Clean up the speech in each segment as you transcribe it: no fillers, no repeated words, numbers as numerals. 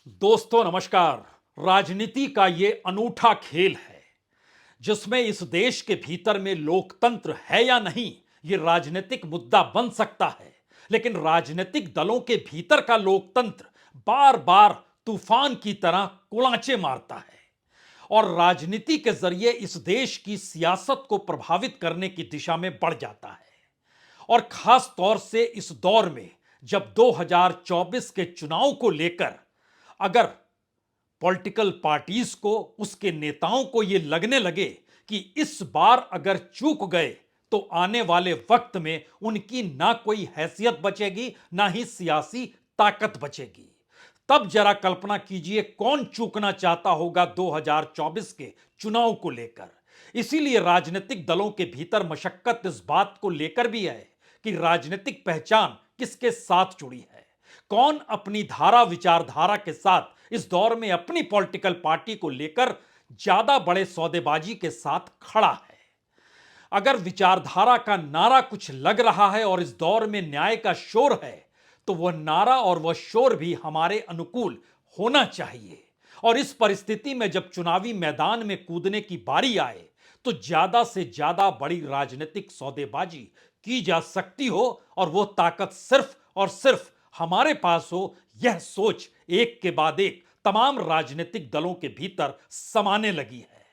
दोस्तों नमस्कार। राजनीति का ये अनूठा खेल है जिसमें इस देश के भीतर में लोकतंत्र है या नहीं, ये राजनीतिक मुद्दा बन सकता है। लेकिन राजनीतिक दलों के भीतर का लोकतंत्र बार बार तूफान की तरह कुलांचे मारता है और राजनीति के जरिए इस देश की सियासत को प्रभावित करने की दिशा में बढ़ जाता है। और खास तौर से इस दौर में जब 2024 के चुनाव को लेकर अगर पॉलिटिकल पार्टीज को, उसके नेताओं को यह लगने लगे कि इस बार अगर चूक गए तो आने वाले वक्त में उनकी ना कोई हैसियत बचेगी, ना ही सियासी ताकत बचेगी, तब जरा कल्पना कीजिए कौन चूकना चाहता होगा 2024 के चुनाव को लेकर। इसीलिए राजनीतिक दलों के भीतर मशक्कत इस बात को लेकर भी है कि राजनीतिक पहचान किसके साथ जुड़ी है, कौन अपनी धारा विचारधारा के साथ इस दौर में अपनी पॉलिटिकल पार्टी को लेकर ज्यादा बड़े सौदेबाजी के साथ खड़ा है। अगर विचारधारा का नारा कुछ लग रहा है और इस दौर में न्याय का शोर है, तो वह नारा और वह शोर भी हमारे अनुकूल होना चाहिए। और इस परिस्थिति में जब चुनावी मैदान में कूदने की बारी आए तो ज्यादा से ज्यादा बड़ी राजनीतिक सौदेबाजी की जा सकती हो और वो ताकत सिर्फ और सिर्फ हमारे पास हो, यह सोच एक के बाद एक तमाम राजनीतिक दलों के भीतर समाने लगी है।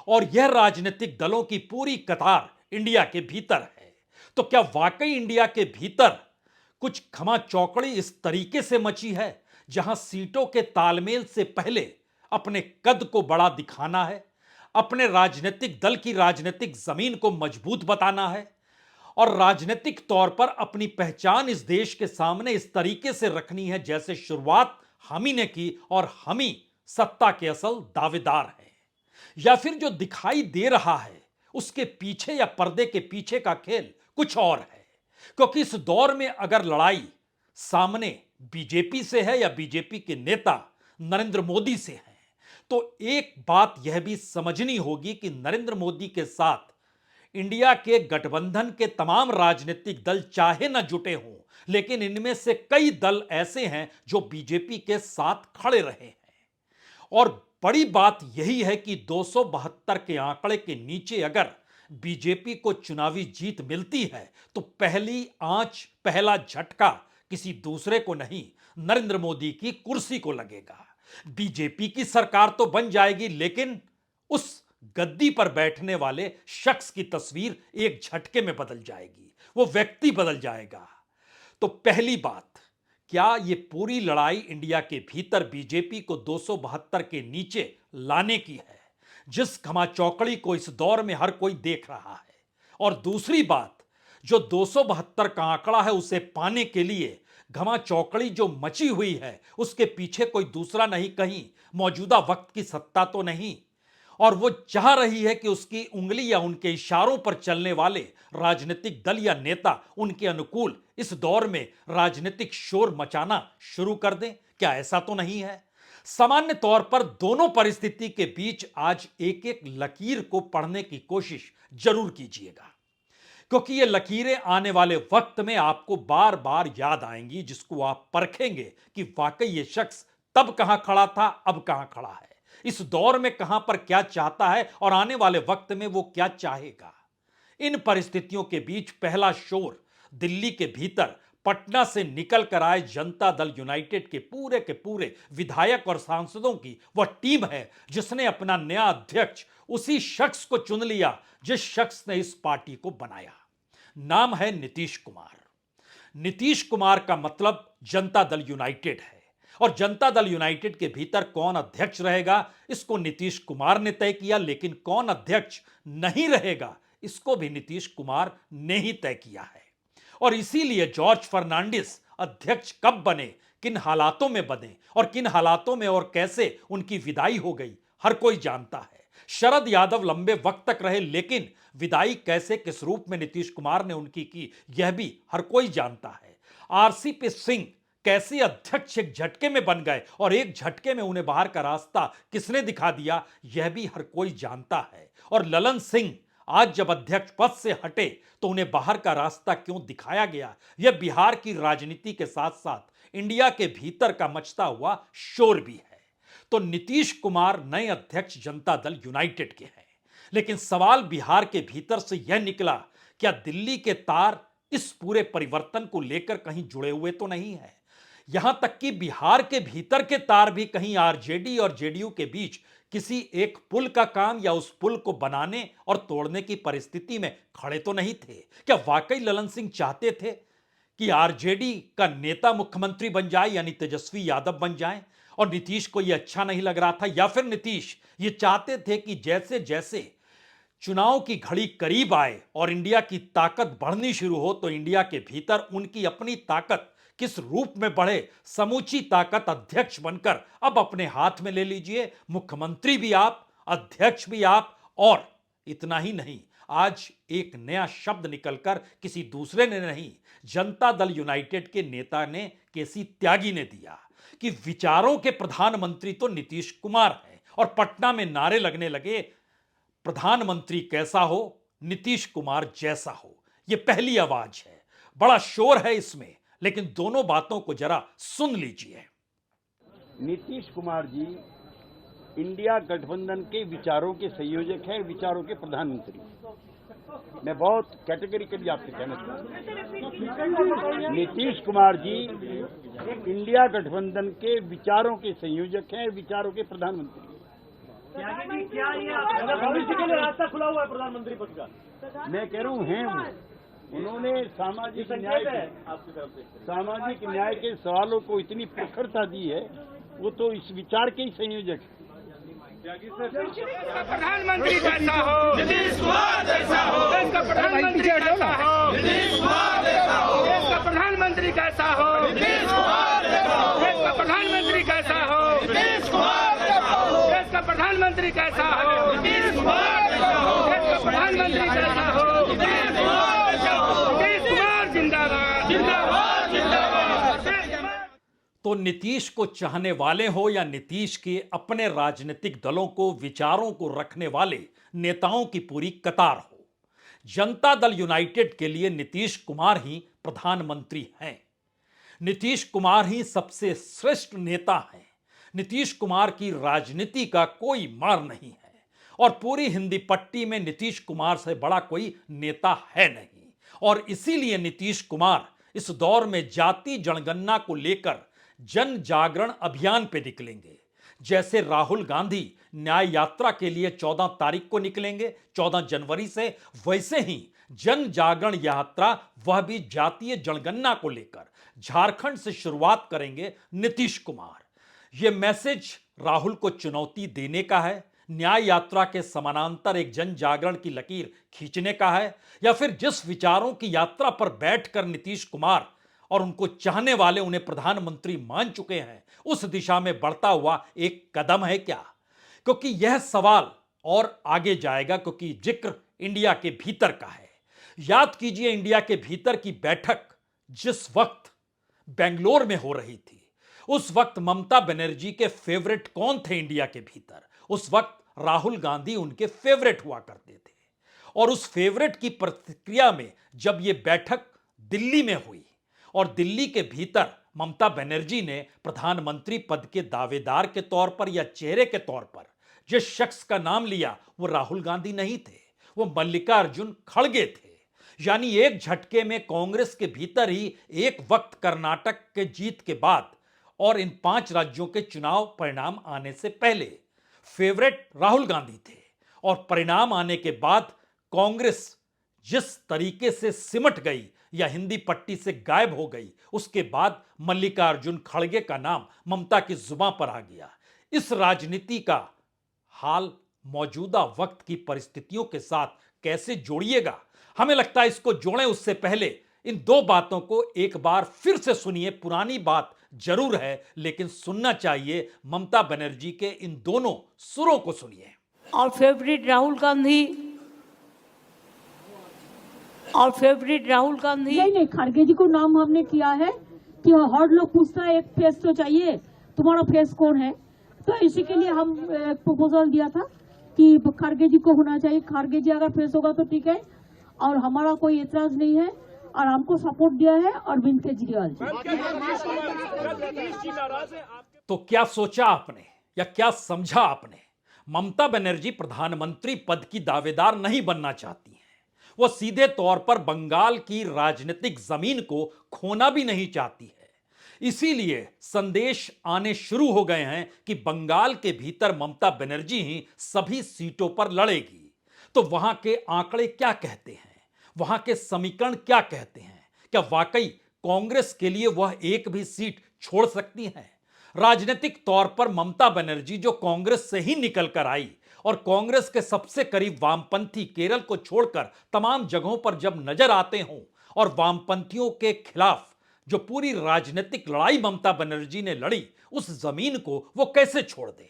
और यह राजनीतिक दलों की पूरी कतार इंडिया के भीतर है। तो क्या वाकई इंडिया के भीतर कुछ खमा चौकड़ी इस तरीके से मची है जहां सीटों के तालमेल से पहले अपने कद को बड़ा दिखाना है, अपने राजनीतिक दल की राजनीतिक जमीन को मजबूत बताना है और राजनीतिक तौर पर अपनी पहचान इस देश के सामने इस तरीके से रखनी है जैसे शुरुआत हम ही ने की और हम ही सत्ता के असल दावेदार हैं। या फिर जो दिखाई दे रहा है उसके पीछे या पर्दे के पीछे का खेल कुछ और है। क्योंकि इस दौर में अगर लड़ाई सामने बीजेपी से है या बीजेपी के नेता नरेंद्र मोदी से है, तो एक बात यह भी समझनी होगी कि नरेंद्र मोदी के साथ इंडिया के गठबंधन के तमाम राजनीतिक दल चाहे न जुटे हों, लेकिन इनमें से कई दल ऐसे हैं जो बीजेपी के साथ खड़े रहे हैं। और बड़ी बात यही है कि 272 के आंकड़े के नीचे अगर बीजेपी को चुनावी जीत मिलती है तो पहली आंच, पहला झटका किसी दूसरे को नहीं, नरेंद्र मोदी की कुर्सी को लगेगा। बीजेपी की सरकार तो बन जाएगी, लेकिन उस गद्दी पर बैठने वाले शख्स की तस्वीर एक झटके में बदल जाएगी, वो व्यक्ति बदल जाएगा। तो पहली बात, क्या यह पूरी लड़ाई इंडिया के भीतर बीजेपी को 272 के नीचे लाने की है, जिस खमा चौकड़ी को इस दौर में हर कोई देख रहा है? और दूसरी बात, जो 272 का आंकड़ा है उसे पाने के लिए घमा चौकड़ी जो मची हुई है उसके पीछे कोई दूसरा नहीं, कहीं मौजूदा वक्त की सत्ता तो नहीं, और वो चाह रही है कि उसकी उंगली या उनके इशारों पर चलने वाले राजनीतिक दल या नेता उनके अनुकूल इस दौर में राजनीतिक शोर मचाना शुरू कर दें? क्या ऐसा तो नहीं है? सामान्य तौर पर दोनों परिस्थिति के बीच आज एक एक लकीर को पढ़ने की कोशिश जरूर कीजिएगा, क्योंकि ये लकीरें आने वाले वक्त में आपको बार बार याद आएंगी, जिसको आप परखेंगे कि वाकई ये शख्स तब कहां खड़ा था, अब कहां खड़ा है, इस दौर में कहां पर क्या चाहता है और आने वाले वक्त में वो क्या चाहेगा। इन परिस्थितियों के बीच पहला शोर दिल्ली के भीतर पटना से निकल कर आए जनता दल यूनाइटेड के पूरे विधायक और सांसदों की वह टीम है जिसने अपना नया अध्यक्ष उसी शख्स को चुन लिया जिस शख्स ने इस पार्टी को बनाया। नाम है नीतीश कुमार। नीतीश कुमार का मतलब जनता दल यूनाइटेड है और जनता दल यूनाइटेड के भीतर कौन अध्यक्ष रहेगा इसको नीतीश कुमार ने तय किया, लेकिन कौन अध्यक्ष नहीं रहेगा इसको भी नीतीश कुमार ने ही तय किया है। और इसीलिए जॉर्ज फर्नांडिस अध्यक्ष कब बने, किन हालातों में बने और किन हालातों में और कैसे उनकी विदाई हो गई, हर कोई जानता है। शरद यादव लंबे वक्त तक रहे, लेकिन विदाई कैसे, किस रूप में नीतीश कुमार ने उनकी की, यह भी हर कोई जानता है। आरसीपी सिंह कैसे अध्यक्ष एक झटके में बन गए और एक झटके में उन्हें बाहर का रास्ता किसने दिखा दिया, यह भी हर कोई जानता है। और ललन सिंह आज जब अध्यक्ष पद से हटे तो उन्हें बाहर का रास्ता क्यों दिखाया गया, यह बिहार की राजनीति के साथ साथ इंडिया के भीतर का मचता हुआ शोर भी है। तो नीतीश कुमार नए अध्यक्ष जनता दल यूनाइटेड के हैं, लेकिन सवाल बिहार के भीतर से यह निकला, क्या दिल्ली के तार इस पूरे परिवर्तन को लेकर कहीं जुड़े हुए तो नहीं है? यहां तक कि बिहार के भीतर के तार भी कहीं आरजेडी और जेडीयू के बीच किसी एक पुल का काम या उस पुल को बनाने और तोड़ने की परिस्थिति में खड़े तो नहीं थे? क्या वाकई ललन सिंह चाहते थे कि आरजेडी का नेता मुख्यमंत्री बन जाए, यानी तेजस्वी यादव बन जाए, और नीतीश को यह अच्छा नहीं लग रहा था? या फिर नीतीश ये चाहते थे कि जैसे जैसे चुनाव की घड़ी करीब आए और इंडिया की ताकत बढ़नी शुरू हो तो इंडिया के भीतर उनकी अपनी ताकत किस रूप में बढ़े, समूची ताकत अध्यक्ष बनकर अब अपने हाथ में ले लीजिए, मुख्यमंत्री भी आप, अध्यक्ष भी आप, और इतना ही नहीं, आज एक नया शब्द निकलकर किसी दूसरे ने नहीं, जनता दल यूनाइटेड के नेता ने, केसी त्यागी ने दिया कि विचारों के प्रधानमंत्री तो नीतीश कुमार हैं, और पटना में नारे लगने लगे, प्रधानमंत्री कैसा हो, नीतीश कुमार जैसा हो। यह पहली आवाज है, बड़ा शोर है इसमें, लेकिन दोनों बातों को जरा सुन लीजिए। नीतीश कुमार जी इंडिया गठबंधन के विचारों के संयोजक हैं, विचारों के प्रधानमंत्री। मैं बहुत कैटेगरिकली आपसे कहना चाहता हूं, नीतीश कुमार जी इंडिया गठबंधन के विचारों के संयोजक हैं, विचारों के प्रधानमंत्री। क्या ये भविष्य के लिए रास्ता खुला हुआ है प्रधानमंत्री पद का? मैं कह रहा हूं हैं वो, उन्होंने सामाजिक न्याय के सवालों को इतनी प्रखरता दी है, वो तो इस विचार के ही संयोजक है। प्रधानमंत्री कैसा हो, नीतीश कुमार जैसा हो, देश का प्रधानमंत्री कैसा हो, नीतीश कुमार जैसा हो, देश का प्रधानमंत्री कैसा हो, नीतीश कुमार जैसा हो, देश का प्रधानमंत्री कैसा हो, नीतीश कुमार जैसा हो, देश का प्रधानमंत्री कैसा हो, नीतीश कुमार जैसा हो, देश का प्रधानमंत्री कैसा हो, नीतीश कुमार जैसा हो, नीतीश कुमार जिंदाबाद, जिंदाबाद, जिंदाबाद। तो नीतीश को चाहने वाले हो या नीतीश के अपने राजनीतिक दलों को, विचारों को रखने वाले नेताओं की पूरी कतार हो, जनता दल यूनाइटेड के लिए नीतीश कुमार ही प्रधानमंत्री हैं। नीतीश कुमार ही सबसे श्रेष्ठ नेता हैं। नीतीश कुमार की राजनीति का कोई मार नहीं है, और पूरी हिंदी पट्टी में नीतीश कुमार से बड़ा कोई नेता है नहीं। और इसीलिए नीतीश कुमार इस दौर में जाति जनगणना को लेकर जन जागरण अभियान पे निकलेंगे। जैसे राहुल गांधी न्याय यात्रा के लिए 14 तारीख को निकलेंगे, 14 जनवरी से, वैसे ही जन जागरण यात्रा वह भी जातीय जनगणना को लेकर झारखंड से शुरुआत करेंगे नीतीश कुमार। यह मैसेज राहुल को चुनौती देने का है, न्याय यात्रा के समानांतर एक जन जागरण की लकीर खींचने का है, या फिर जिस विचारों की यात्रा पर बैठकर नीतीश कुमार और उनको चाहने वाले उन्हें प्रधानमंत्री मान चुके हैं, उस दिशा में बढ़ता हुआ एक कदम है क्या? क्योंकि यह सवाल और आगे जाएगा, क्योंकि जिक्र इंडिया के भीतर का है। याद कीजिए, इंडिया के भीतर की बैठक जिस वक्त बेंगलोर में हो रही थी, उस वक्त ममता बनर्जी के फेवरेट कौन थे इंडिया के भीतर? उस वक्त राहुल गांधी उनके फेवरेट हुआ करते थे। और उस फेवरेट की प्रतिक्रिया में जब यह बैठक दिल्ली में हुई और दिल्ली के भीतर ममता बनर्जी ने प्रधानमंत्री पद के दावेदार के तौर पर या चेहरे के तौर पर जिस शख्स का नाम लिया, वो राहुल गांधी नहीं थे, वो मल्लिकार्जुन खड़गे थे। यानी एक झटके में कांग्रेस के भीतर ही एक वक्त कर्नाटक के जीत के बाद और इन 5 राज्यों के चुनाव परिणाम आने से पहले फेवरेट राहुल गांधी थे, और परिणाम आने के बाद कांग्रेस जिस तरीके से सिमट गई या हिंदी पट्टी से गायब हो गई, उसके बाद मल्लिकार्जुन खड़गे का नाम ममता की जुबान पर आ गया। इस राजनीति का हाल मौजूदा वक्त की परिस्थितियों के साथ कैसे जोड़िएगा? हमें लगता है इसको जोड़ें उससे पहले इन 2 बातों को एक बार फिर से सुनिए। पुरानी बात जरूर है, लेकिन सुनना चाहिए ममता बनर्जी के इन दोनों सुरों को सुनिए। और फेवरेट राहुल गांधी नहीं, खड़गे जी को नाम हमने किया है कि हर लोग पूछता है एक फेस तो चाहिए, तुम्हारा फेस कौन है? तो इसी के लिए हम प्रपोजल दिया था कि खड़गे जी को होना चाहिए। खड़गे जी अगर फेस होगा तो ठीक है, और हमारा कोई एतराज नहीं है। और हमको सपोर्ट दिया है अरविंद केजरीवाल जी। तो क्या सोचा आपने या क्या समझा आपने? ममता बनर्जी प्रधानमंत्री पद की दावेदार नहीं बनना चाहती हैं। वो सीधे तौर पर बंगाल की राजनीतिक जमीन को खोना भी नहीं चाहती है। इसीलिए संदेश आने शुरू हो गए हैं कि बंगाल के भीतर ममता बनर्जी ही सभी सीटों पर लड़ेगी। तो वहां के आंकड़े क्या कहते हैं? वहां के समीकरण क्या कहते हैं? क्या वाकई कांग्रेस के लिए वह एक भी सीट छोड़ सकती है? राजनीतिक तौर पर ममता बनर्जी जो कांग्रेस से ही निकल कर आई और कांग्रेस के सबसे करीब वामपंथी केरल को छोड़कर तमाम जगहों पर जब नजर आते हों और वामपंथियों के खिलाफ जो पूरी राजनीतिक लड़ाई ममता बनर्जी ने लड़ी, उस जमीन को वो कैसे छोड़ दे?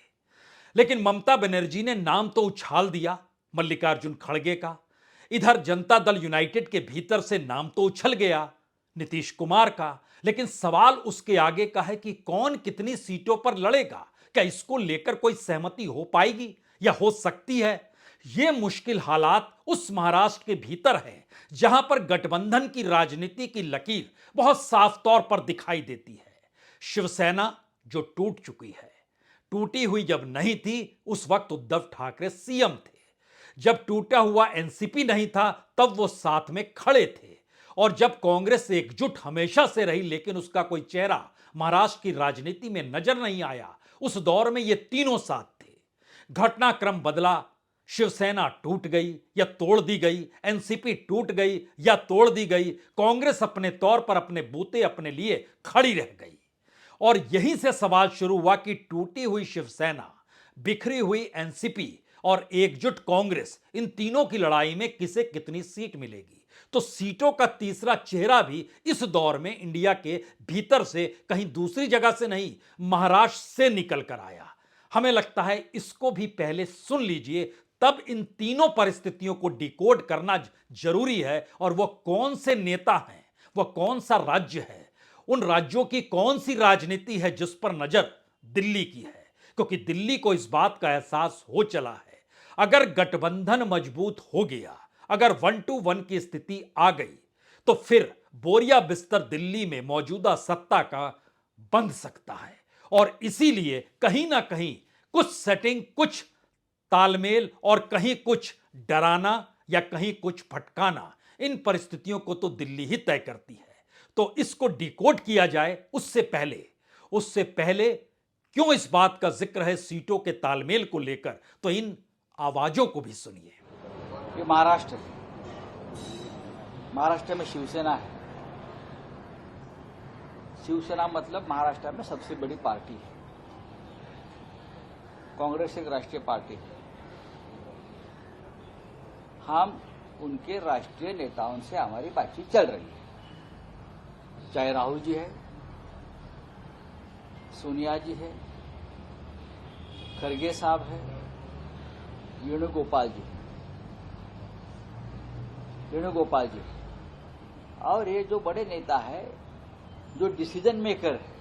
लेकिन ममता बनर्जी ने नाम तो उछाल दिया मल्लिकार्जुन खड़गे का, इधर जनता दल यूनाइटेड के भीतर से नाम तो उछल गया नीतीश कुमार का, लेकिन सवाल उसके आगे का है कि कौन कितनी सीटों पर लड़ेगा? क्या इसको लेकर कोई सहमति हो पाएगी या हो सकती है? यह मुश्किल हालात उस महाराष्ट्र के भीतर है जहां पर गठबंधन की राजनीति की लकीर बहुत साफ तौर पर दिखाई देती है। शिवसेना जो टूट चुकी है, टूटी हुई जब नहीं थी उस वक्त उद्धव ठाकरे सीएम थे। जब टूटा हुआ एनसीपी नहीं था तब वो साथ में खड़े थे। और जब कांग्रेस एकजुट हमेशा से रही लेकिन उसका कोई चेहरा महाराष्ट्र की राजनीति में नजर नहीं आया, उस दौर में ये तीनों साथ थे। घटनाक्रम बदला, शिवसेना टूट गई या तोड़ दी गई, एनसीपी टूट गई या तोड़ दी गई, कांग्रेस अपने तौर पर अपने बूते अपने लिए खड़ी रह गई। और यहीं से सवाल शुरू हुआ कि टूटी हुई शिवसेना, बिखरी हुई एनसीपी और एकजुट कांग्रेस, इन तीनों की लड़ाई में किसे कितनी सीट मिलेगी? तो सीटों का तीसरा चेहरा भी इस दौर में इंडिया के भीतर से कहीं दूसरी जगह से नहीं, महाराष्ट्र से निकल कर आया। हमें लगता है इसको भी पहले सुन लीजिए, तब इन तीनों परिस्थितियों को डिकोड करना जरूरी है। और वह कौन से नेता हैं, वह कौन सा राज्य है, उन राज्यों की कौन सी राजनीति है जिस पर नजर दिल्ली की है। क्योंकि दिल्ली को इस बात का एहसास हो चला है, अगर गठबंधन मजबूत हो गया, अगर 1-1 की स्थिति आ गई, तो फिर बोरिया बिस्तर दिल्ली में मौजूदा सत्ता का बंध सकता है। और इसीलिए कहीं ना कहीं कुछ सेटिंग, कुछ तालमेल और कहीं कुछ डराना या कहीं कुछ फटकाना, इन परिस्थितियों को तो दिल्ली ही तय करती है। तो इसको डिकोड किया जाए उससे पहले क्यों इस बात का जिक्र है सीटों के तालमेल को लेकर, तो इन आवाजों को भी सुनिए। ये महाराष्ट्र है, महाराष्ट्र में शिवसेना है। शिवसेना मतलब महाराष्ट्र में सबसे बड़ी पार्टी है। कांग्रेस एक राष्ट्रीय पार्टी है। हम उनके राष्ट्रीय नेताओं से हमारी बातचीत चल रही है, चाहे राहुल जी है, सोनिया जी है, खड़गे साहब है, वेणुगोपाल जी और ये जो बड़े नेता है, जो डिसीजन मेकर है,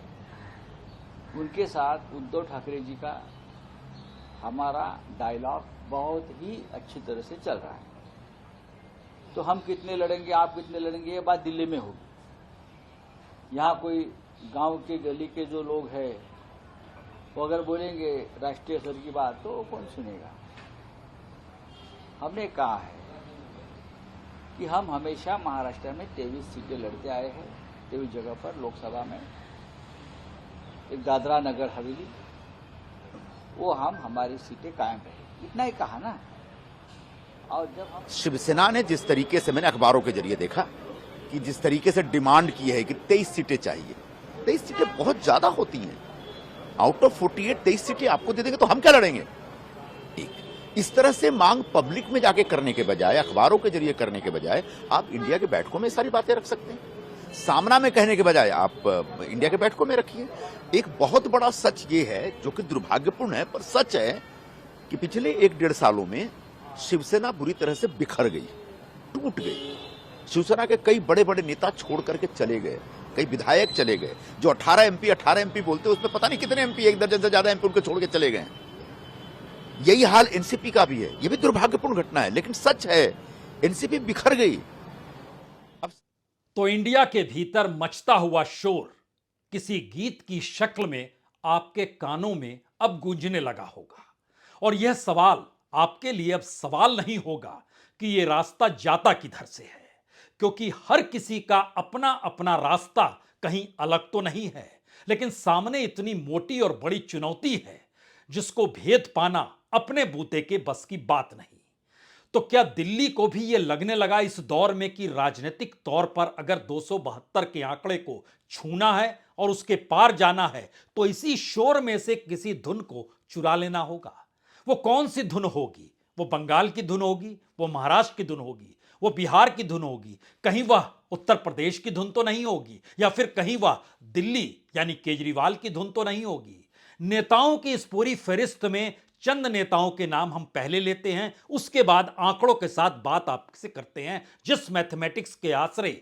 उनके साथ उद्धव ठाकरे जी का हमारा डायलॉग बहुत ही अच्छी तरह से चल रहा है। तो हम कितने लड़ेंगे, आप कितने लड़ेंगे, ये बात दिल्ली में होगी। यहाँ कोई गांव के गली के जो लोग हैं वो अगर बोलेंगे राष्ट्रीय स्तर की बात, तो कौन सुनेगा। हमने कहा है कि हम हमेशा महाराष्ट्र में 23 सीटें लड़ते आए हैं, 23 जगह पर लोकसभा में, एक दादरा नगर हवेली, वो हम हमारी सीटें कायम रहे, इतना ही कहा ना। और जब हम शिवसेना ने जिस तरीके से, मैंने अखबारों के जरिए देखा कि जिस तरीके से डिमांड की है कि 23 सीटें चाहिए, 23 सीटें बहुत ज्यादा होती हैं। आउट ऑफ 48 23 सीटें आपको दे देंगे तो हम क्या लड़ेंगे। इस तरह से मांग पब्लिक में जाके करने के बजाय, अखबारों के जरिए करने के बजाय, आप इंडिया के बैठकों में सारी बातें रख सकते हैं। सामना में कहने के बजाय आप इंडिया के बैठकों में रखिए। एक बहुत बड़ा सच ये है, जो कि दुर्भाग्यपूर्ण है पर सच है, कि पिछले 1-1.5 सालों में शिवसेना बुरी तरह से बिखर गई, टूट गई। शिवसेना के कई बड़े बड़े नेता छोड़ करके चले गए, कई विधायक चले गए। जो 18 एमपी बोलते हैं, उसमें पता नहीं कितने एमपी, 1 दर्जन से ज्यादा एमपी उनके छोड़ के चले गए। यही हाल एनसीपी का भी है। यह भी दुर्भाग्यपूर्ण घटना है, लेकिन सच है, एनसीपी बिखर गई। तो इंडिया के भीतर मचता हुआ शोर किसी गीत की शक्ल में आपके कानों में अब गूंजने लगा होगा। और यह सवाल आपके लिए अब सवाल नहीं होगा कि यह रास्ता जाता किधर से है, क्योंकि हर किसी का अपना अपना रास्ता कहीं अलग तो नहीं है, लेकिन सामने इतनी मोटी और बड़ी चुनौती है जिसको भेद पाना अपने बूते के बस की बात नहीं। तो क्या दिल्ली को भी यह लगने लगा इस दौर में कि राजनीतिक तौर पर अगर 272 के आंकड़े को छूना है और उसके पार जाना है तो इसी शोर में से किसी धुन को चुरा लेना होगा? वो कौन सी धुन होगी? वो बंगाल की धुन होगी, वो महाराष्ट्र की धुन होगी, वो बिहार की धुन होगी, कहीं वह उत्तर प्रदेश की धुन तो नहीं होगी, या फिर कहीं वह दिल्ली यानी केजरीवाल की धुन तो नहीं होगी? नेताओं की इस पूरी फहरिस्त में चंद नेताओं के नाम हम पहले लेते हैं, उसके बाद आंकड़ों के साथ बात आपसे करते हैं जिस मैथमेटिक्स के आश्रय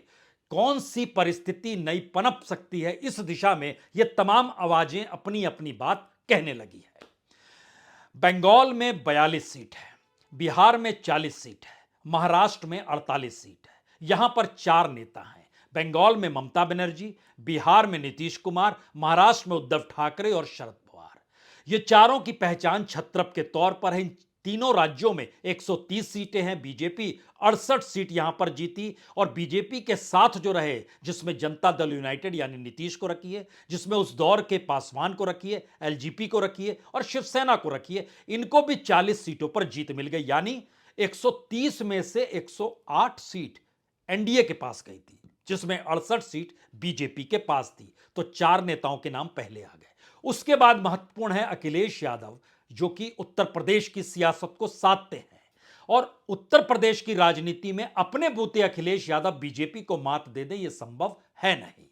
कौन सी परिस्थिति नई पनप सकती है, इस दिशा में ये तमाम आवाजें अपनी अपनी बात कहने लगी है। बंगाल में 42 सीट है, बिहार में 40 सीट है, महाराष्ट्र में 48 सीट है। यहां पर 4 नेता हैं। बंगाल में ममता बनर्जी, बिहार में नीतीश कुमार, महाराष्ट्र में उद्धव ठाकरे और शरद पवार। ये चारों की पहचान छत्रप के तौर पर है। इन तीनों राज्यों में 130 सीटें हैं। बीजेपी 68 सीट यहां पर जीती और बीजेपी के साथ जो रहे, जिसमें जनता दल यूनाइटेड यानी नीतीश को रखिए, जिसमें उस दौर के पासवान को रखिए, एलजेपी को रखिए और शिवसेना को रखिए, इनको भी 40 सीटों पर जीत मिल गई। यानी 130 में से 108 सीट एनडीए के पास गई थी, जिसमें 68 सीट बीजेपी के पास थी। तो 4 नेताओं के नाम पहले आ गए। उसके बाद महत्वपूर्ण है अखिलेश यादव, जो कि उत्तर प्रदेश की सियासत को साधते हैं और उत्तर प्रदेश की राजनीति में अपने बूते अखिलेश यादव बीजेपी को मात दे दे, यह संभव है नहीं।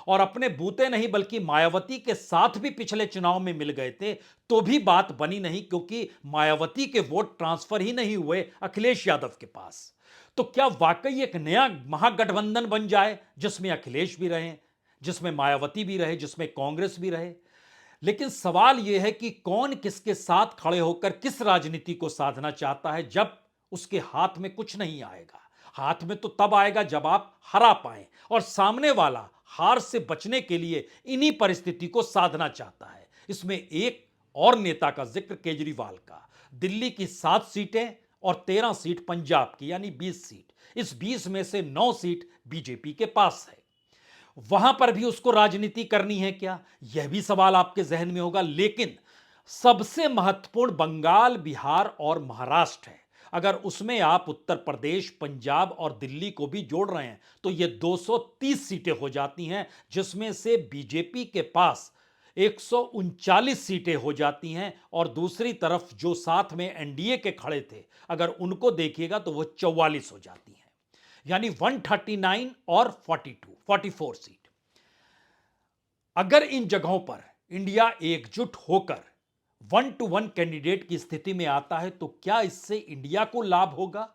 और अपने बूते नहीं बल्कि मायावती के साथ भी पिछले चुनाव में मिल गए थे तो भी बात बनी नहीं, क्योंकि मायावती के वोट ट्रांसफर ही नहीं हुए अखिलेश यादव के पास। तो क्या वाकई एक नया महागठबंधन बन जाए जिसमें अखिलेश भी रहे, जिसमें मायावती भी रहे, जिसमें कांग्रेस भी रहे? लेकिन सवाल यह है कि कौन किसके साथ खड़े होकर किस राजनीति को साधना चाहता है जब उसके हाथ में कुछ नहीं आएगा। हाथ में तो तब आएगा जब आप हरा पाएं, और सामने वाला हार से बचने के लिए इन्हीं परिस्थिति को साधना चाहता है। इसमें एक और नेता का जिक्र केजरीवाल का। दिल्ली की 7 सीटें और 13 सीट पंजाब की, यानी 20 सीट। इस 20 में से 9 सीट बीजेपी के पास है। वहां पर भी उसको राजनीति करनी है क्या, यह भी सवाल आपके जहन में होगा। लेकिन सबसे महत्वपूर्ण बंगाल, बिहार और महाराष्ट्र है। अगर उसमें आप उत्तर प्रदेश, पंजाब और दिल्ली को भी जोड़ रहे हैं तो यह 230 सीटें हो जाती हैं, जिसमें से बीजेपी के पास 139 सीटें हो जाती हैं। और दूसरी तरफ जो साथ में एनडीए के खड़े थे, अगर उनको देखिएगा तो वो 44 हो जाती हैं, यानी 139 और 44 सीट। अगर इन जगहों पर इंडिया एकजुट होकर 1-to-1 कैंडिडेट की स्थिति में आता है तो क्या इससे इंडिया को लाभ होगा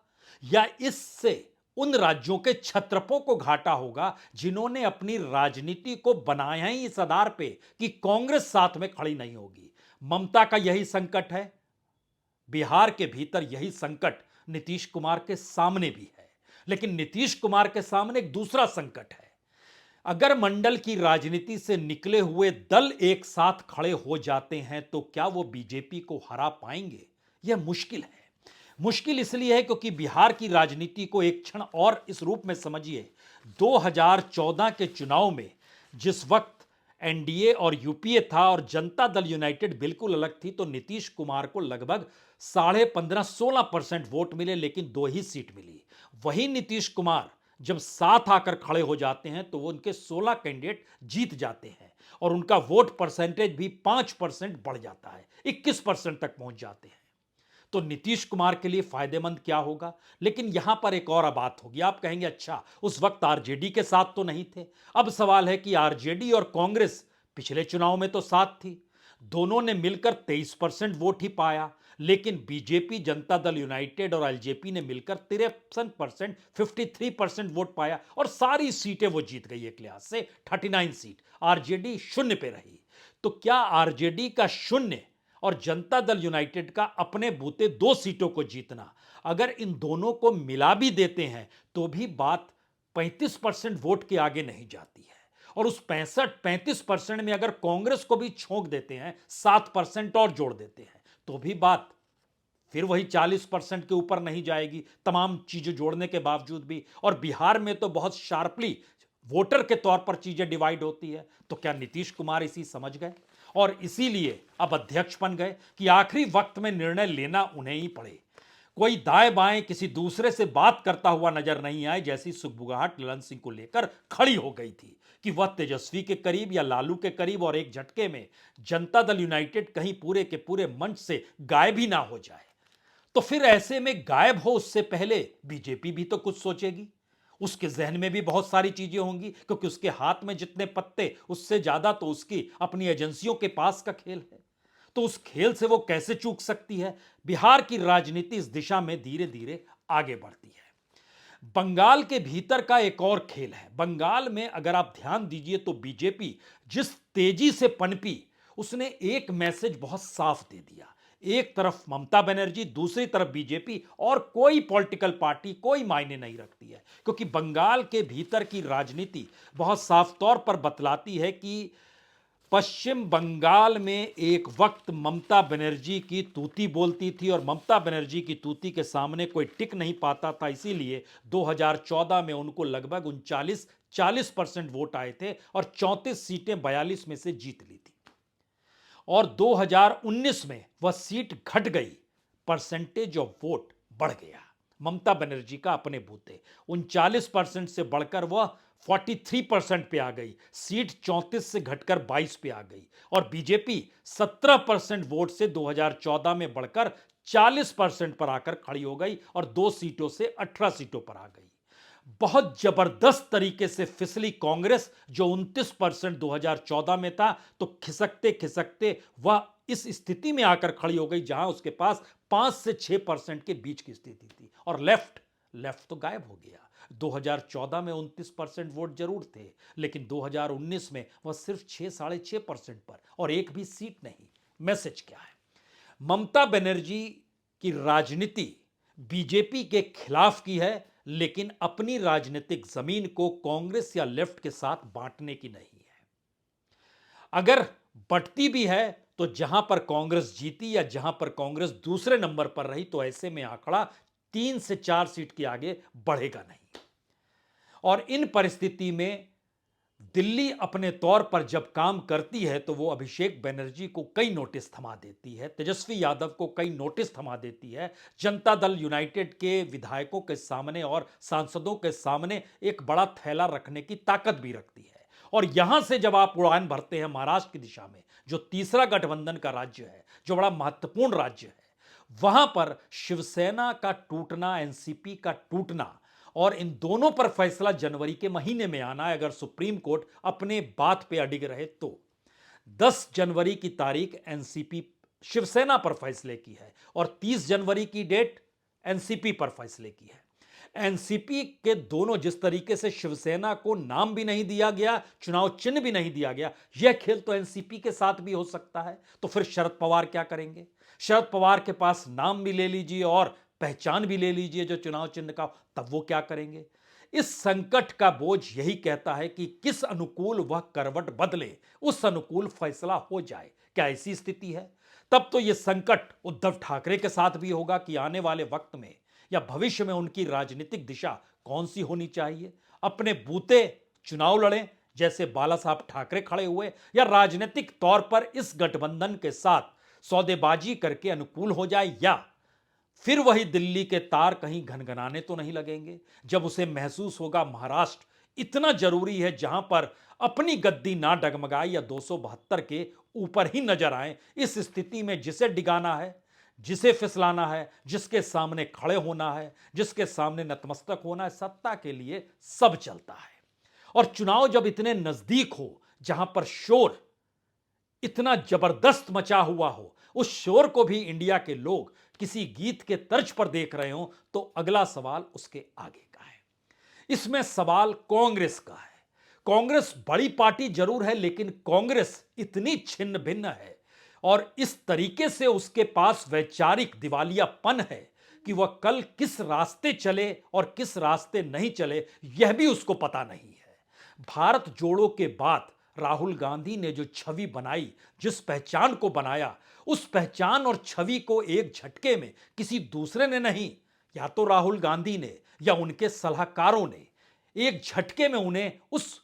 या इससे उन राज्यों के छत्रपों को घाटा होगा जिन्होंने अपनी राजनीति को बनाया ही इस आधार पे कि कांग्रेस साथ में खड़ी नहीं होगी? ममता का यही संकट है, बिहार के भीतर यही संकट नीतीश कुमार के सामने भी है। लेकिन नीतीश कुमार के सामने एक दूसरा संकट है। अगर मंडल की राजनीति से निकले हुए दल एक साथ खड़े हो जाते हैं तो क्या वो बीजेपी को हरा पाएंगे? यह मुश्किल है। मुश्किल इसलिए है क्योंकि बिहार की राजनीति को एक क्षण और इस रूप में समझिए। 2014 के चुनाव में जिस वक्त एनडीए और यूपीए था और जनता दल यूनाइटेड बिल्कुल अलग थी, तो नीतीश कुमार को लगभग 15.5-16% वोट मिले, लेकिन 2 ही सीट मिली। वही नीतीश कुमार जब साथ आकर खड़े हो जाते हैं तो वो उनके 16 कैंडिडेट जीत जाते हैं और उनका वोट परसेंटेज भी 5% बढ़ जाता है, 21% तक पहुंच जाते हैं। तो नीतीश कुमार के लिए फायदेमंद क्या होगा? लेकिन यहां पर एक और बात होगी। आप कहेंगे अच्छा, उस वक्त आरजेडी के साथ तो नहीं थे। अब सवाल है कि आरजेडी और कांग्रेस पिछले चुनाव में तो साथ थी, दोनों ने मिलकर 23% वोट ही पाया। लेकिन बीजेपी, जनता दल यूनाइटेड और एलजेपी ने मिलकर 53%, 53% वोट पाया और सारी सीटें वो जीत गई। एक लिहाज से 39 सीट, आरजेडी शून्य पे रही। तो क्या आरजेडी का शून्य और जनता दल यूनाइटेड का अपने बूते 2 सीटों को जीतना, अगर इन दोनों को मिला भी देते हैं तो भी बात 35% वोट के आगे नहीं जाती है। और उस 35% में अगर कांग्रेस को भी छोंक देते हैं, 7% और जोड़ देते हैं, तो भी बात फिर वही 40% के ऊपर नहीं जाएगी, तमाम चीजें जोड़ने के बावजूद भी। और बिहार में तो बहुत शार्पली वोटर के तौर पर चीजें डिवाइड होती है। तो क्या नीतीश कुमार इसी समझ गए और इसीलिए अब अध्यक्ष बन गए कि आखिरी वक्त में निर्णय लेना उन्हें ही पड़े? कोई दाएं बाएं किसी दूसरे से बात करता हुआ नजर नहीं आए, जैसी सुगबुगाहट ललन सिंह को लेकर खड़ी हो गई थी कि वह तेजस्वी के करीब या लालू के करीब और एक झटके में जनता दल यूनाइटेड कहीं पूरे के पूरे मंच से गायब ही ना हो जाए। तो फिर ऐसे में गायब हो उससे पहले बीजेपी भी तो कुछ सोचेगी, उसके जहन में भी बहुत सारी चीजें होंगी, क्योंकि उसके हाथ में जितने पत्ते उससे ज्यादा तो उसकी अपनी एजेंसियों के पास का खेल है। तो उस खेल से वो कैसे चूक सकती है? बिहार की राजनीति इस दिशा में धीरे धीरे आगे बढ़ती है। बंगाल के भीतर का एक और खेल है। बंगाल में अगर आप ध्यान दीजिए तो बीजेपी जिस तेजी से पनपी, उसने एक मैसेज बहुत साफ दे दिया। एक तरफ ममता बनर्जी, दूसरी तरफ बीजेपी, और कोई पॉलिटिकल पार्टी कोई मायने नहीं रखती है, क्योंकि बंगाल के भीतर की राजनीति बहुत साफ तौर पर बतलाती है कि पश्चिम बंगाल में एक वक्त ममता बनर्जी की तूती बोलती थी और ममता बनर्जी की तूती के सामने कोई टिक नहीं पाता था। इसीलिए 2014 में उनको लगभग 39-40% वोट आए थे और 34 सीटें 42 में से जीत ली थी। और 2019 में वह सीट घट गई, परसेंटेज ऑफ वोट बढ़ गया ममता बनर्जी का अपने बूते। 39% से बढ़कर वह 43% पे आ गई, सीट 34 से घटकर 22 पे आ गई। और बीजेपी 17% वोट से 2014 में बढ़कर 40% पर आकर खड़ी हो गई और 2 सीटों से 18 सीटों पर आ गई। बहुत जबरदस्त तरीके से फिसली कांग्रेस, जो 29% 2014 में था, तो खिसकते खिसकते वह इस स्थिति में आकर खड़ी हो गई जहां उसके पास 5 से 6% के बीच की स्थिति थी। और लेफ्ट तो गायब हो गया। 2014 में 29% वोट जरूर थे, लेकिन 2019 में वह सिर्फ 6-6.5% पर, और एक भी सीट नहीं। मैसेज क्या है? ममता बनर्जी की राजनीति बीजेपी के खिलाफ की है, लेकिन अपनी राजनीतिक जमीन को कांग्रेस या लेफ्ट के साथ बांटने की नहीं है। अगर बंटती भी है तो जहां पर कांग्रेस जीती या जहां पर कांग्रेस दूसरे नंबर पर रही, तो ऐसे में आंकड़ा 3 से 4 सीट के आगे बढ़ेगा नहीं। और इन परिस्थिति में दिल्ली अपने तौर पर जब काम करती है तो वो अभिषेक बनर्जी को कई नोटिस थमा देती है, तेजस्वी यादव को कई नोटिस थमा देती है, जनता दल यूनाइटेड के विधायकों के सामने और सांसदों के सामने एक बड़ा थैला रखने की ताकत भी रखती है। और यहां से जब आप उड़ान भरते हैं महाराष्ट्र की दिशा में, जो तीसरा गठबंधन का राज्य है, जो बड़ा महत्वपूर्ण राज्य है, वहां पर शिवसेना का टूटना, एनसीपी का टूटना और इन दोनों पर फैसला जनवरी के महीने में आना है, अगर सुप्रीम कोर्ट अपने बात पे अडिग रहे तो। 10 जनवरी की तारीख एनसीपी शिवसेना पर फैसले की है और 30 जनवरी की डेट एनसीपी पर फैसले की है। एनसीपी के दोनों, जिस तरीके से शिवसेना को नाम भी नहीं दिया गया, चुनाव चिन्ह भी नहीं दिया गया, यह खेल तो एनसीपी के साथ भी हो सकता है। तो फिर शरद पवार क्या करेंगे? शरद पवार के पास नाम भी ले लीजिए और पहचान भी ले लीजिए जो चुनाव चिन्ह का, तब वो क्या करेंगे? इस संकट का बोझ यही कहता है कि किस अनुकूल वह करवट बदले, उस अनुकूल फैसला हो जाए। क्या ऐसी स्थिति है? तब तो यह संकट उद्धव ठाकरे के साथ भी होगा कि आने वाले वक्त में या भविष्य में उनकी राजनीतिक दिशा कौन सी होनी चाहिए। अपने बूते चुनाव लड़ें जैसे बाला साहब ठाकरे खड़े हुए, या राजनीतिक तौर पर इस गठबंधन के साथ सौदेबाजी करके अनुकूल हो जाए, या फिर वही दिल्ली के तार कहीं घनघनाने तो नहीं लगेंगे जब उसे महसूस होगा महाराष्ट्र इतना जरूरी है जहां पर अपनी गद्दी ना डगमगाए या 272 के ऊपर ही नजर आए। इस स्थिति में जिसे डिगाना है, जिसे फिसलाना है, जिसके सामने खड़े होना है, जिसके सामने नतमस्तक होना है, सत्ता के लिए सब चलता है। और चुनाव जब इतने नजदीक हो, जहां पर शोर इतना जबरदस्त मचा हुआ हो, उस शोर को भी इंडिया के लोग किसी गीत के तर्ज पर देख रहे हो, तो अगला सवाल उसके आगे का है। इसमें सवाल कांग्रेस का है। कांग्रेस बड़ी पार्टी जरूर है, लेकिन कांग्रेस इतनी छिन्न भिन्न है और इस तरीके से उसके पास वैचारिक दिवालियापन है कि वह कल किस रास्ते चले और किस रास्ते नहीं चले, यह भी उसको पता नहीं है। भारत जोड़ो के बाद राहुल गांधी ने जो छवि बनाई, जिस पहचान को बनाया, उस पहचान और छवि को एक झटके में किसी दूसरे ने नहीं, या तो राहुल गांधी ने या उनके सलाहकारों ने एक झटके में उन्हें उस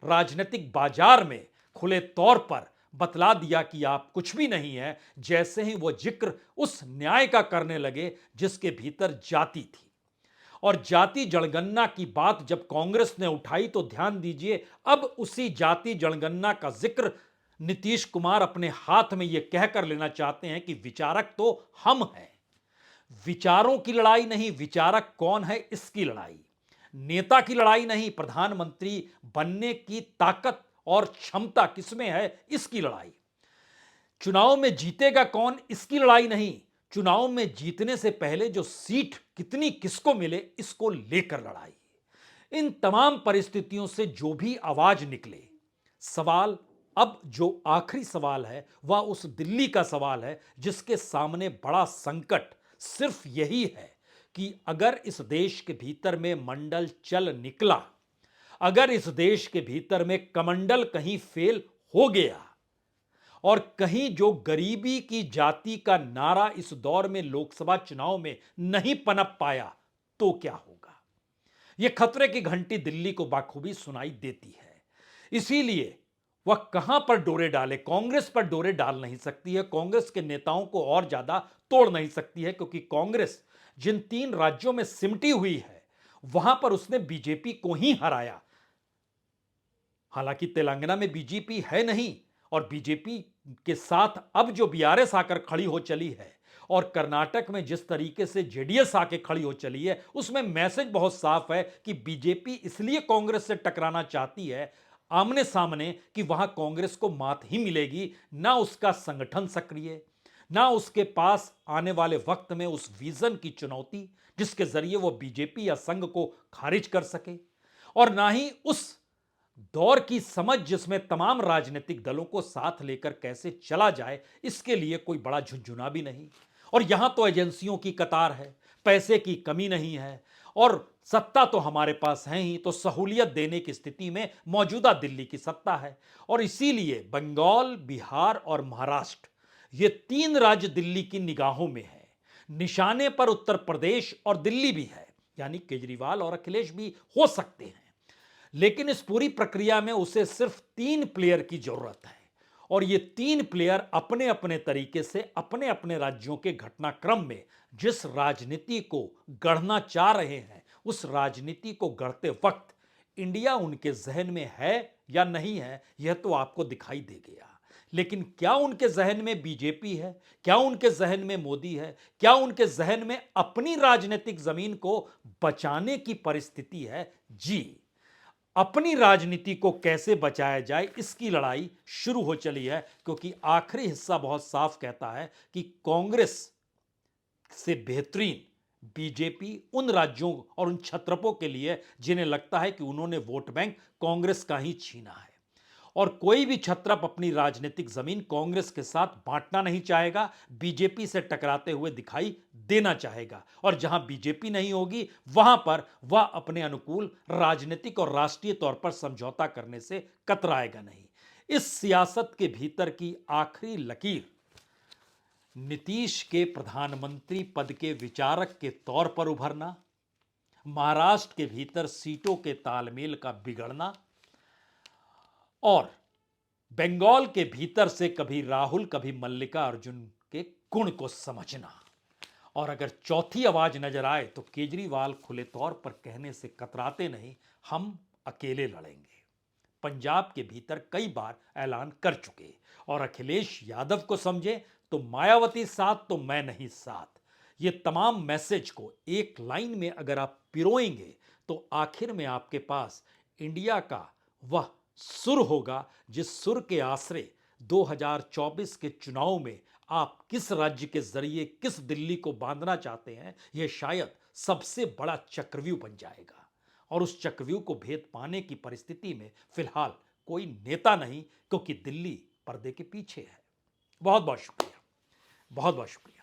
राजनीतिक बाजार में खुले तौर पर बतला दिया कि आप कुछ भी नहीं है, जैसे ही वो जिक्र उस न्याय का करने लगे जिसके भीतर जाति थी। और जाति जनगणना की बात जब कांग्रेस ने उठाई तो ध्यान दीजिए, अब उसी जाति जनगणना का जिक्र नीतीश कुमार अपने हाथ में यह कहकर लेना चाहते हैं कि विचारक तो हम हैं। विचारों की लड़ाई नहीं, विचारक कौन है इसकी लड़ाई। नेता की लड़ाई नहीं, प्रधानमंत्री बनने की ताकत और क्षमता किसमें है इसकी लड़ाई। चुनाव में जीतेगा कौन इसकी लड़ाई नहीं, चुनाव में जीतने से पहले जो सीट कितनी किसको मिले इसको लेकर लड़ाई। इन तमाम परिस्थितियों से जो भी आवाज निकले, सवाल अब जो आखिरी सवाल है वह उस दिल्ली का सवाल है जिसके सामने बड़ा संकट सिर्फ यही है कि अगर इस देश के भीतर में मंडल चल निकला, अगर इस देश के भीतर में कमंडल कहीं फेल हो गया और कहीं जो गरीबी की जाति का नारा इस दौर में लोकसभा चुनाव में नहीं पनप पाया तो क्या होगा। यह खतरे की घंटी दिल्ली को बाखूबी सुनाई देती है। इसीलिए वह कहां पर डोरे डाले, कांग्रेस पर डोरे डाल नहीं सकती है, कांग्रेस के नेताओं को और ज्यादा तोड़ नहीं सकती है, क्योंकि कांग्रेस जिन 3 राज्यों में सिमटी हुई है वहां पर उसने बीजेपी को ही हराया। हालांकि तेलंगाना में बीजेपी है नहीं और बीजेपी के साथ अब जो बीआरएस आकर खड़ी हो चली है और कर्नाटक में जिस तरीके से जेडीएस आके खड़ी हो चली है, उसमें मैसेज बहुत साफ है कि बीजेपी इसलिए कांग्रेस से टकराना चाहती है आमने सामने कि वहां कांग्रेस को मात ही मिलेगी, ना उसका संगठन सक्रिय, ना उसके पास आने वाले वक्त में उस विजन की चुनौती जिसके जरिए वो बीजेपी या संघ को खारिज कर सके, और ना ही उस दौर की समझ जिसमें तमाम राजनीतिक दलों को साथ लेकर कैसे चला जाए, इसके लिए कोई बड़ा झुंझुना भी नहीं। और यहां तो एजेंसियों की कतार है, पैसे की कमी नहीं है और सत्ता तो हमारे पास है ही, तो सहूलियत देने की स्थिति में मौजूदा दिल्ली की सत्ता है। और इसीलिए बंगाल, बिहार और महाराष्ट्र, ये 3 राज्य दिल्ली की निगाहों में है। निशाने पर उत्तर प्रदेश और दिल्ली भी है, यानी केजरीवाल और अखिलेश भी हो सकते हैं, लेकिन इस पूरी प्रक्रिया में उसे सिर्फ 3 प्लेयर की जरूरत है। और ये 3 प्लेयर अपने अपने तरीके से अपने अपने राज्यों के घटनाक्रम में जिस राजनीति को गढ़ना चाह रहे हैं, उस राजनीति को गढ़ते वक्त इंडिया उनके जहन में है या नहीं है, यह तो आपको दिखाई दे गया। लेकिन क्या उनके जहन में बीजेपी है, क्या उनके जहन में मोदी है, क्या उनके जहन में अपनी राजनीतिक जमीन को बचाने की परिस्थिति है? जी, अपनी राजनीति को कैसे बचाया जाए इसकी लड़ाई शुरू हो चली है, क्योंकि आखिरी हिस्सा बहुत साफ कहता है कि कांग्रेस से बेहतरीन बीजेपी उन राज्यों और उन छत्रपों के लिए जिन्हें लगता है कि उन्होंने वोट बैंक कांग्रेस का ही छीना है, और कोई भी छत्रप अपनी राजनीतिक जमीन कांग्रेस के साथ बांटना नहीं चाहेगा, बीजेपी से टकराते हुए दिखाई देना चाहेगा। और जहां बीजेपी नहीं होगी वहां पर वह अपने अनुकूल राजनीतिक और राष्ट्रीय तौर पर समझौता करने से कतराएगा नहीं। इस सियासत के भीतर की आखिरी लकीर नीतीश के प्रधानमंत्री पद के विचारक के तौर पर उभरना, महाराष्ट्र के भीतर सीटों के तालमेल का बिगड़ना और बंगाल के भीतर से कभी राहुल कभी मल्लिका अर्जुन के गुण को समझना। और अगर चौथी आवाज नजर आए तो केजरीवाल खुले तौर पर कहने से कतराते नहीं, हम अकेले लड़ेंगे। पंजाब के भीतर कई बार ऐलान कर चुके, और अखिलेश यादव को समझे तो मायावती साथ तो मैं नहीं साथ। ये तमाम मैसेज को एक लाइन में अगर आप पिरोएंगे तो आखिर में आपके पास इंडिया का वह सुर होगा जिस सुर के आश्रय 2024 के चुनाव में आप किस राज्य के जरिए किस दिल्ली को बांधना चाहते हैं, यह शायद सबसे बड़ा चक्रव्यूह बन जाएगा। और उस चक्रव्यूह को भेद पाने की परिस्थिति में फिलहाल कोई नेता नहीं, क्योंकि दिल्ली पर्दे के पीछे है। बहुत बहुत शुक्रिया, बहुत बहुत शुक्रिया।